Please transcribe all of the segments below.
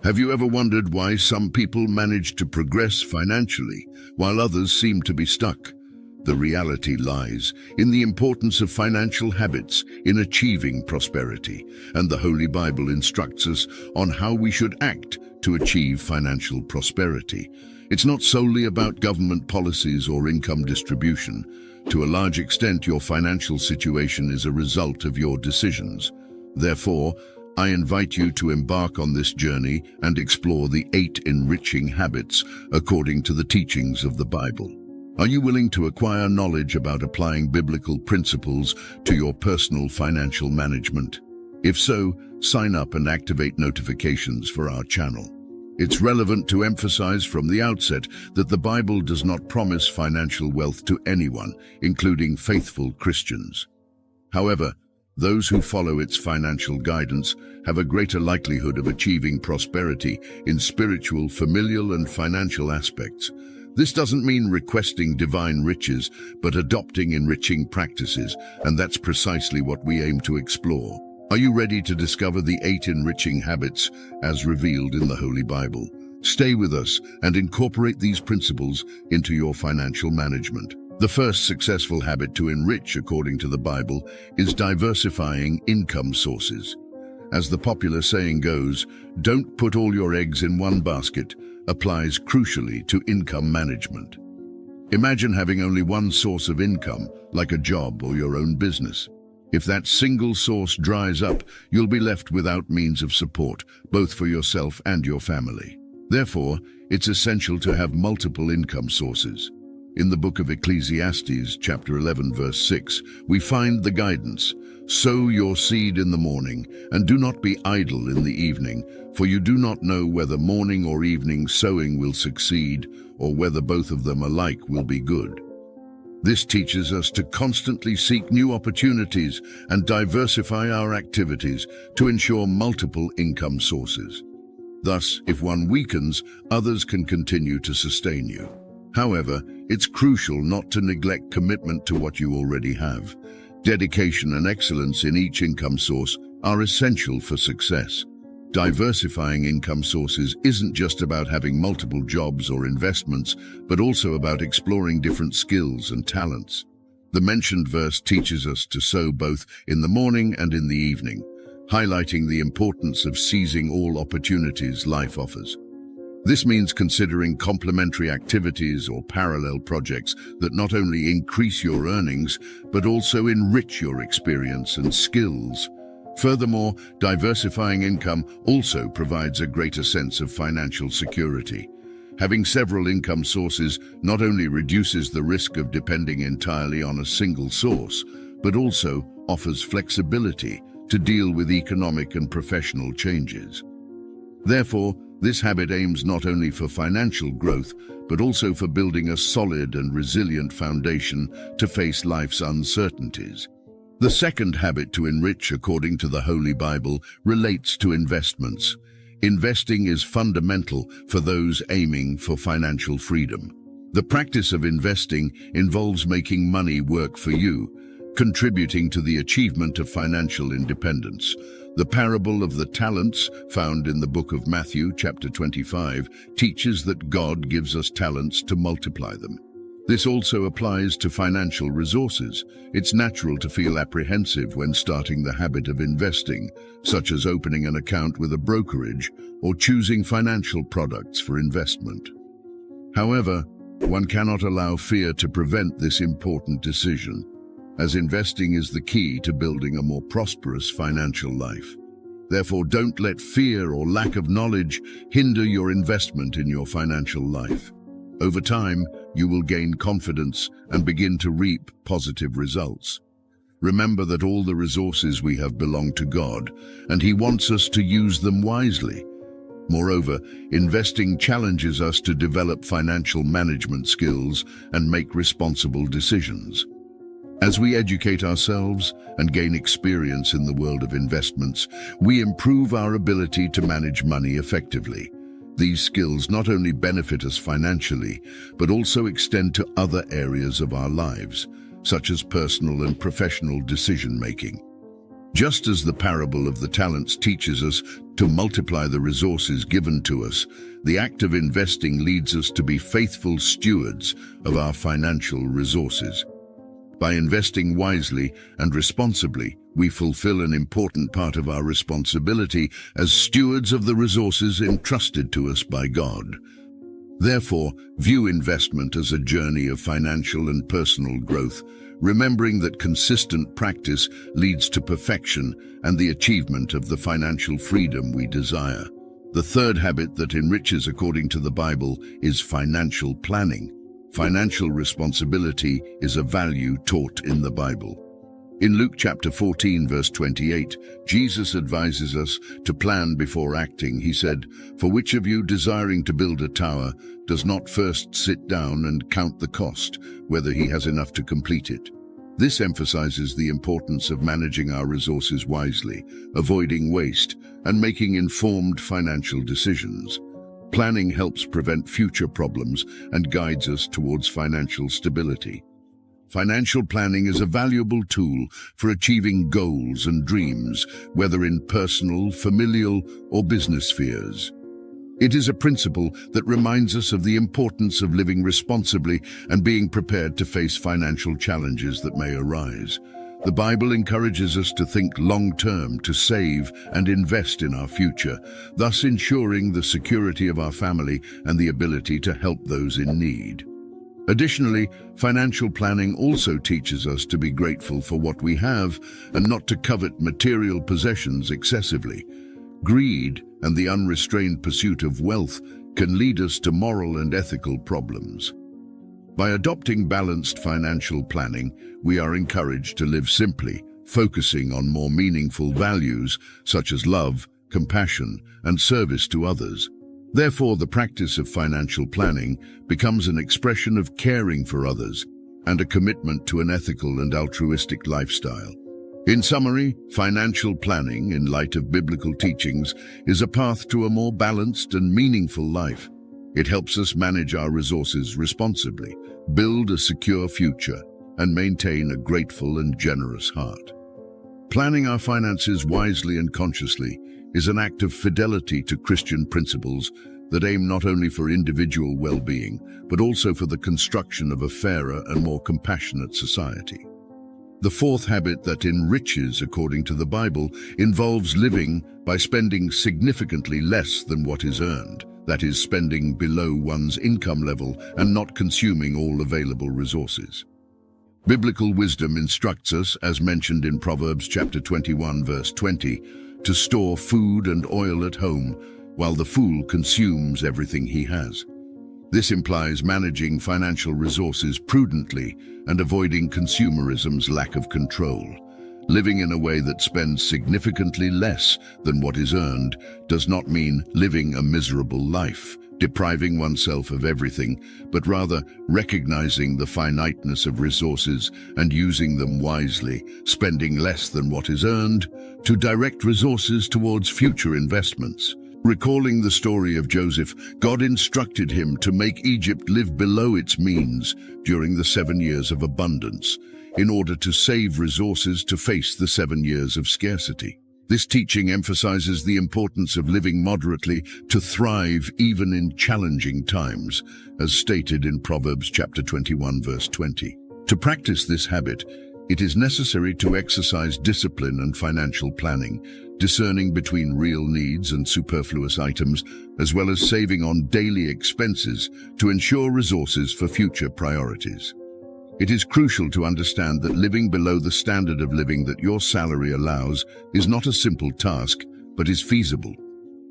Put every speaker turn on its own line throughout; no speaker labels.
Have you ever wondered why some people manage to progress financially while others seem to be stuck? The reality lies in the importance of financial habits in achieving prosperity, and the Holy Bible instructs us on how we should act to achieve financial prosperity. It's not solely about government policies or income distribution. To a large extent, your financial situation is a result of your decisions. Therefore, I invite you to embark on this journey and explore the 8 enriching habits according to the teachings of the Bible. Are you willing to acquire knowledge about applying biblical principles to your personal financial management? If so, sign up and activate notifications for our channel. It's relevant to emphasize from the outset that the Bible does not promise financial wealth to anyone, including faithful Christians. However, those who follow its financial guidance have a greater likelihood of achieving prosperity in spiritual, familial, and financial aspects. This doesn't mean requesting divine riches, but adopting enriching practices, and that's precisely what we aim to explore. Are you ready to discover the 8 enriching habits as revealed in the Holy Bible? Stay with us and incorporate these principles into your financial management. The first successful habit to enrich, according to the Bible, is diversifying income sources. As the popular saying goes, "Don't put all your eggs in one basket," applies crucially to income management. Imagine having only one source of income, like a job or your own business. If that single source dries up, you'll be left without means of support, both for yourself and your family. Therefore, it's essential to have multiple income sources. In the book of Ecclesiastes, chapter 11, verse 6, we find the guidance: "Sow your seed in the morning, and do not be idle in the evening, for you do not know whether morning or evening sowing will succeed, or whether both of them alike will be good." This teaches us to constantly seek new opportunities and diversify our activities to ensure multiple income sources. Thus, if one weakens, others can continue to sustain you. However, it's crucial not to neglect commitment to what you already have. Dedication and excellence in each income source are essential for success. Diversifying income sources isn't just about having multiple jobs or investments, but also about exploring different skills and talents. The mentioned verse teaches us to sow both in the morning and in the evening, highlighting the importance of seizing all opportunities life offers. This means considering complementary activities or parallel projects that not only increase your earnings, but also enrich your experience and skills. Furthermore, diversifying income also provides a greater sense of financial security. Having several income sources not only reduces the risk of depending entirely on a single source, but also offers flexibility to deal with economic and professional changes. Therefore, this habit aims not only for financial growth, but also for building a solid and resilient foundation to face life's uncertainties. The second habit to enrich, according to the Holy Bible, relates to investments. Investing is fundamental for those aiming for financial freedom. The practice of investing involves making money work for you, contributing to the achievement of financial independence. The parable of the talents, found in the book of Matthew, chapter 25, teaches that God gives us talents to multiply them. This also applies to financial resources. It's natural to feel apprehensive when starting the habit of investing, such as opening an account with a brokerage or choosing financial products for investment. However, one cannot allow fear to prevent this important decision, as investing is the key to building a more prosperous financial life. Therefore, don't let fear or lack of knowledge hinder your investment in your financial life. Over time, you will gain confidence and begin to reap positive results. Remember that all the resources we have belong to God, and He wants us to use them wisely. Moreover, investing challenges us to develop financial management skills and make responsible decisions. As we educate ourselves and gain experience in the world of investments, we improve our ability to manage money effectively. These skills not only benefit us financially, but also extend to other areas of our lives, such as personal and professional decision-making. Just as the parable of the talents teaches us to multiply the resources given to us, the act of investing leads us to be faithful stewards of our financial resources. By investing wisely and responsibly, we fulfill an important part of our responsibility as stewards of the resources entrusted to us by God. Therefore, view investment as a journey of financial and personal growth, remembering that consistent practice leads to perfection and the achievement of the financial freedom we desire. The third habit that enriches according to the Bible is financial planning. Financial responsibility is a value taught in the Bible. In Luke chapter 14, verse 28, Jesus advises us to plan before acting. He said, "For which of you desiring to build a tower does not first sit down and count the cost, whether he has enough to complete it?" This emphasizes the importance of managing our resources wisely, avoiding waste, and making informed financial decisions. Planning helps prevent future problems and guides us towards financial stability. Financial planning is a valuable tool for achieving goals and dreams, whether in personal, familial, or business spheres. It is a principle that reminds us of the importance of living responsibly and being prepared to face financial challenges that may arise. The Bible encourages us to think long-term, to save and invest in our future, thus ensuring the security of our family and the ability to help those in need. Additionally, financial planning also teaches us to be grateful for what we have and not to covet material possessions excessively. Greed and the unrestrained pursuit of wealth can lead us to moral and ethical problems. By adopting balanced financial planning, we are encouraged to live simply, focusing on more meaningful values such as love, compassion, and service to others. Therefore, the practice of financial planning becomes an expression of caring for others and a commitment to an ethical and altruistic lifestyle. In summary, financial planning, in light of biblical teachings, is a path to a more balanced and meaningful life. It helps us manage our resources responsibly, build a secure future, and maintain a grateful and generous heart. Planning our finances wisely and consciously is an act of fidelity to Christian principles that aim not only for individual well-being, but also for the construction of a fairer and more compassionate society. The fourth habit that enriches according to the Bible involves living by spending significantly less than what is earned. That is, spending below one's income level and not consuming all available resources. Biblical wisdom instructs us, as mentioned in Proverbs chapter 21, verse 20, to store food and oil at home, while the fool consumes everything he has. This implies managing financial resources prudently and avoiding consumerism's lack of control. Living in a way that spends significantly less than what is earned does not mean living a miserable life, depriving oneself of everything, but rather recognizing the finiteness of resources and using them wisely, spending less than what is earned to direct resources towards future investments. Recalling the story of Joseph, God instructed him to make Egypt live below its means during the 7 years of abundance, in order to save resources to face the 7 years of scarcity. This teaching emphasizes the importance of living moderately to thrive even in challenging times, as stated in Proverbs chapter 21, verse 20. To practice this habit, it is necessary to exercise discipline and financial planning, discerning between real needs and superfluous items, as well as saving on daily expenses to ensure resources for future priorities. It is crucial to understand that living below the standard of living that your salary allows is not a simple task, but is feasible.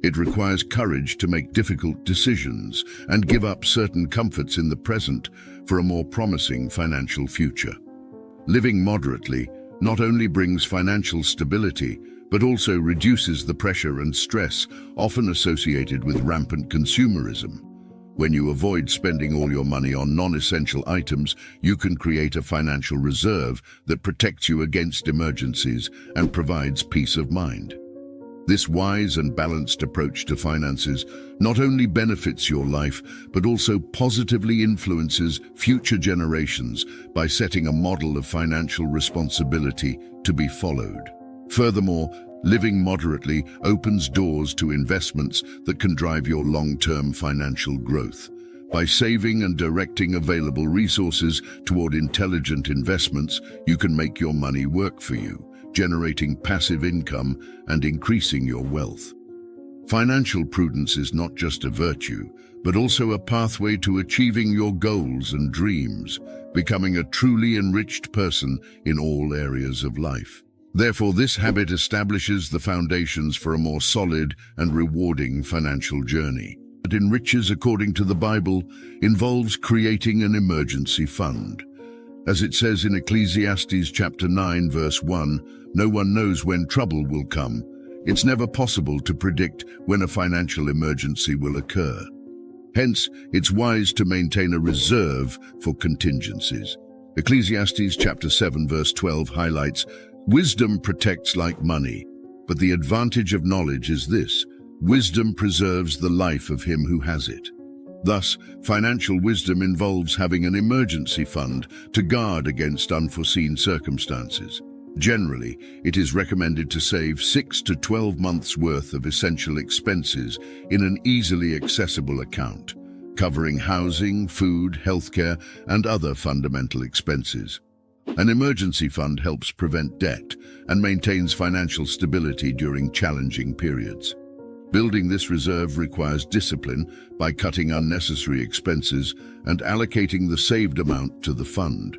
It requires courage to make difficult decisions and give up certain comforts in the present for a more promising financial future. Living moderately not only brings financial stability, but also reduces the pressure and stress often associated with rampant consumerism. When you avoid spending all your money on non-essential items, you can create a financial reserve that protects you against emergencies and provides peace of mind. This wise and balanced approach to finances not only benefits your life, but also positively influences future generations by setting a model of financial responsibility to be followed. Furthermore, living moderately opens doors to investments that can drive your long-term financial growth. By saving and directing available resources toward intelligent investments, you can make your money work for you, generating passive income and increasing your wealth. Financial prudence is not just a virtue, but also a pathway to achieving your goals and dreams, becoming a truly enriched person in all areas of life. Therefore, this habit establishes the foundations for a more solid and rewarding financial journey. That enriches, according to the Bible, involves creating an emergency fund. As it says in Ecclesiastes chapter 9, verse 1, no one knows when trouble will come. It's never possible to predict when a financial emergency will occur. Hence, it's wise to maintain a reserve for contingencies. Ecclesiastes chapter 7, verse 12 highlights, wisdom protects like money, but the advantage of knowledge is this: wisdom preserves the life of him who has it. Thus, financial wisdom involves having an emergency fund to guard against unforeseen circumstances. Generally, it is recommended to save 6 to 12 months' worth of essential expenses in an easily accessible account, covering housing, food, healthcare, and other fundamental expenses. An emergency fund helps prevent debt and maintains financial stability during challenging periods. Building this reserve requires discipline by cutting unnecessary expenses and allocating the saved amount to the fund.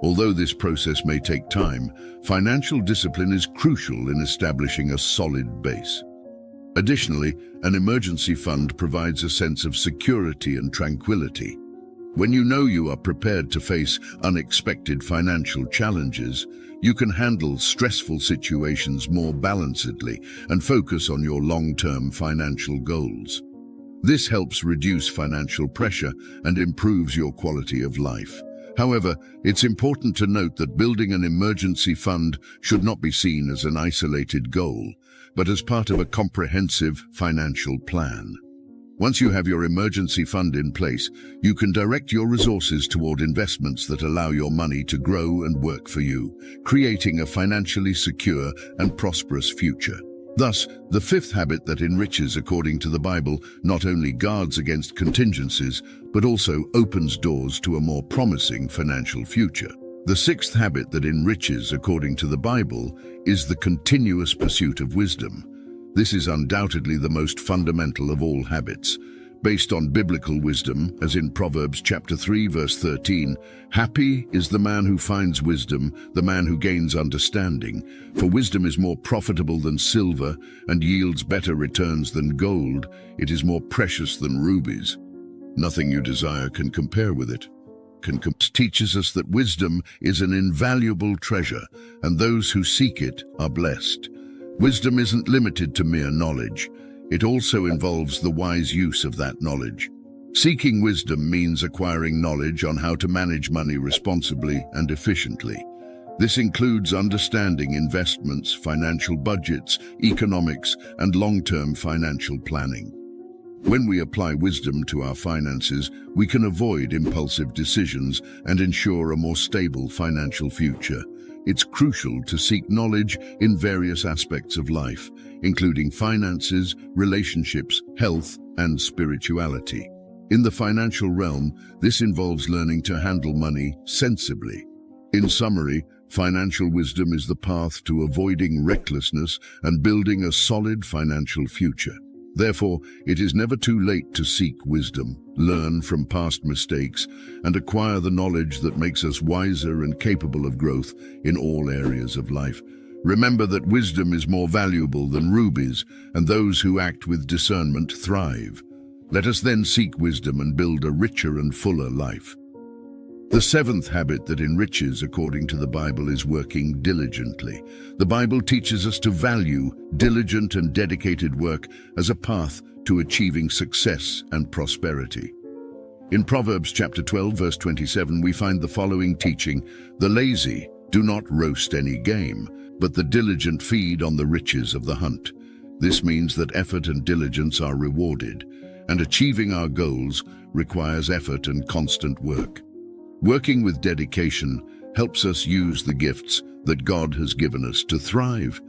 Although this process may take time, financial discipline is crucial in establishing a solid base. Additionally, an emergency fund provides a sense of security and tranquility. When you know you are prepared to face unexpected financial challenges, you can handle stressful situations more balancedly and focus on your long-term financial goals. This helps reduce financial pressure and improves your quality of life. However, it's important to note that building an emergency fund should not be seen as an isolated goal, but as part of a comprehensive financial plan. Once you have your emergency fund in place, you can direct your resources toward investments that allow your money to grow and work for you, creating a financially secure and prosperous future. Thus, the fifth habit that enriches, according to the Bible, not only guards against contingencies, but also opens doors to a more promising financial future. The sixth habit that enriches, according to the Bible, is the continuous pursuit of wisdom. This is undoubtedly the most fundamental of all habits. Based on biblical wisdom, as in Proverbs chapter 3, verse 13, happy is the man who finds wisdom, the man who gains understanding. For wisdom is more profitable than silver and yields better returns than gold. It is more precious than rubies. Nothing you desire can compare with it. Teaches us that wisdom is an invaluable treasure, and those who seek it are blessed. Wisdom isn't limited to mere knowledge. It also involves the wise use of that knowledge. Seeking wisdom means acquiring knowledge on how to manage money responsibly and efficiently. This includes understanding investments, financial budgets, economics, and long-term financial planning. When we apply wisdom to our finances, we can avoid impulsive decisions and ensure a more stable financial future. It's crucial to seek knowledge in various aspects of life, including finances, relationships, health, and spirituality. In the financial realm, this involves learning to handle money sensibly. In summary, financial wisdom is the path to avoiding recklessness and building a solid financial future. Therefore, it is never too late to seek wisdom, learn from past mistakes, and acquire the knowledge that makes us wiser and capable of growth in all areas of life. Remember that wisdom is more valuable than rubies, and those who act with discernment thrive. Let us then seek wisdom and build a richer and fuller life. The seventh habit that enriches, according to the Bible, is working diligently. The Bible teaches us to value diligent and dedicated work as a path to achieving success and prosperity. In Proverbs chapter 12, verse 27, we find the following teaching: "The lazy do not roast any game, but the diligent feed on the riches of the hunt." This means that effort and diligence are rewarded, and achieving our goals requires effort and constant work. Working with dedication helps us use the gifts that God has given us to thrive.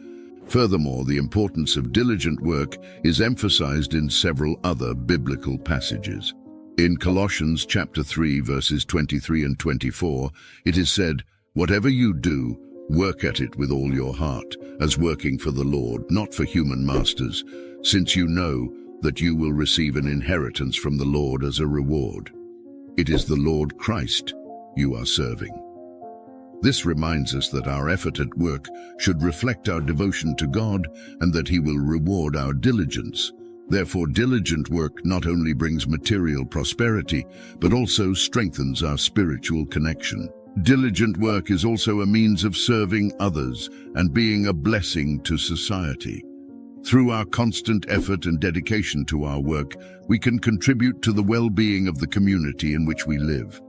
Furthermore, the importance of diligent work is emphasized in several other biblical passages. In Colossians chapter 3, verses 23 and 24, it is said, "Whatever you do, work at it with all your heart, as working for the Lord, not for human masters, since you know that you will receive an inheritance from the Lord as a reward. It is the Lord Christ you are serving." This reminds us that our effort at work should reflect our devotion to God and that He will reward our diligence. Therefore, diligent work not only brings material prosperity, but also strengthens our spiritual connection. Diligent work is also a means of serving others and being a blessing to society. Through our constant effort and dedication to our work, we can contribute to the well-being of the community in which we live.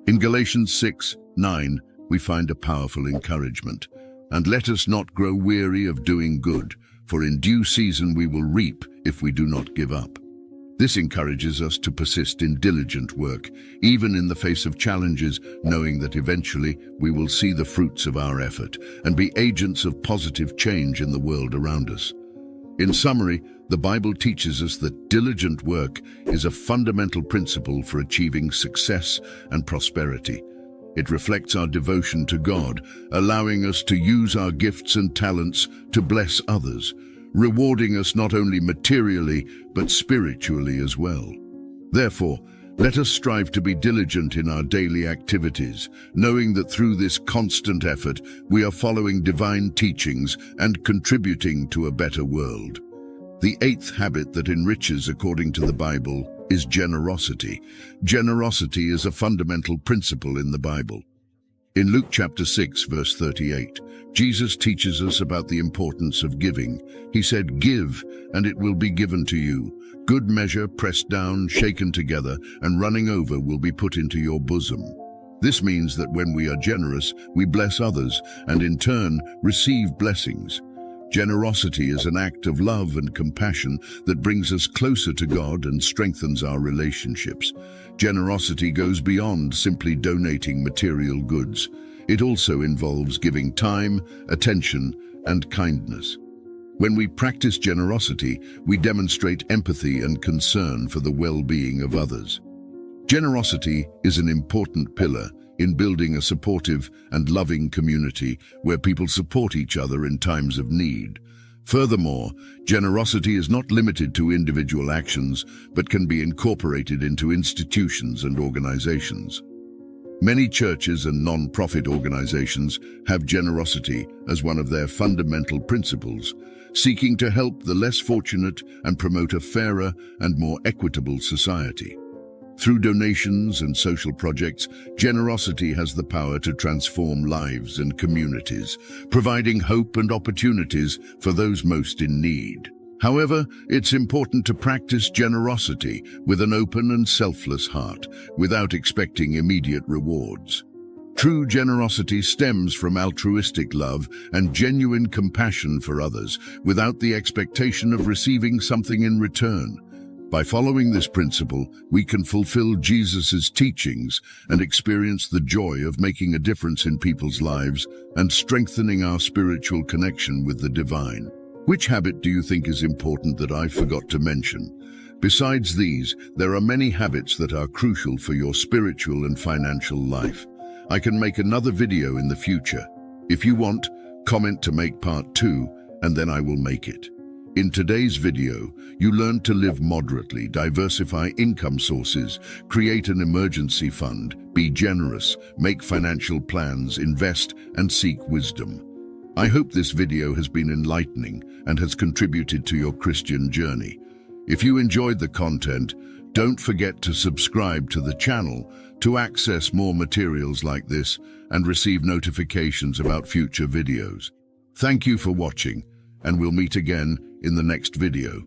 In Galatians 6:9, we find a powerful encouragement. "And let us not grow weary of doing good, for in due season we will reap if we do not give up." This encourages us to persist in diligent work, even in the face of challenges, knowing that eventually we will see the fruits of our effort and be agents of positive change in the world around us. In summary, the Bible teaches us that diligent work is a fundamental principle for achieving success and prosperity. It reflects our devotion to God, allowing us to use our gifts and talents to bless others, rewarding us not only materially, but spiritually as well. Therefore, let us strive to be diligent in our daily activities, knowing that through this constant effort, we are following divine teachings and contributing to a better world. The eighth habit that enriches according to the Bible is generosity. Generosity is a fundamental principle in the Bible. In Luke chapter 6, verse 38, Jesus teaches us about the importance of giving. He said, "Give, and it will be given to you. Good measure, pressed down, shaken together, and running over will be put into your bosom." This means that when we are generous, we bless others, and in turn receive blessings. Generosity is an act of love and compassion that brings us closer to God and strengthens our relationships. Generosity goes beyond simply donating material goods. It also involves giving time, attention, and kindness. When we practice generosity, we demonstrate empathy and concern for the well-being of others. Generosity is an important pillar in building a supportive and loving community where people support each other in times of need. Furthermore, generosity is not limited to individual actions, but can be incorporated into institutions and organizations. Many churches and non-profit organizations have generosity as one of their fundamental principles, seeking to help the less fortunate and promote a fairer and more equitable society. Through donations and social projects, generosity has the power to transform lives and communities, providing hope and opportunities for those most in need. However, it's important to practice generosity with an open and selfless heart, without expecting immediate rewards. True generosity stems from altruistic love and genuine compassion for others, without the expectation of receiving something in return. By following this principle, we can fulfill Jesus' teachings and experience the joy of making a difference in people's lives and strengthening our spiritual connection with the divine. Which habit do you think is important that I forgot to mention? Besides these, there are many habits that are crucial for your spiritual and financial life. I can make another video in the future. If you want, comment to make part 2, and then I will make it. In today's video, you learned to live moderately, diversify income sources, create an emergency fund, be generous, make financial plans, invest, and seek wisdom. I hope this video has been enlightening and has contributed to your Christian journey. If you enjoyed the content, don't forget to subscribe to the channel to access more materials like this and receive notifications about future videos. Thank you for watching, and we'll meet again in the next video.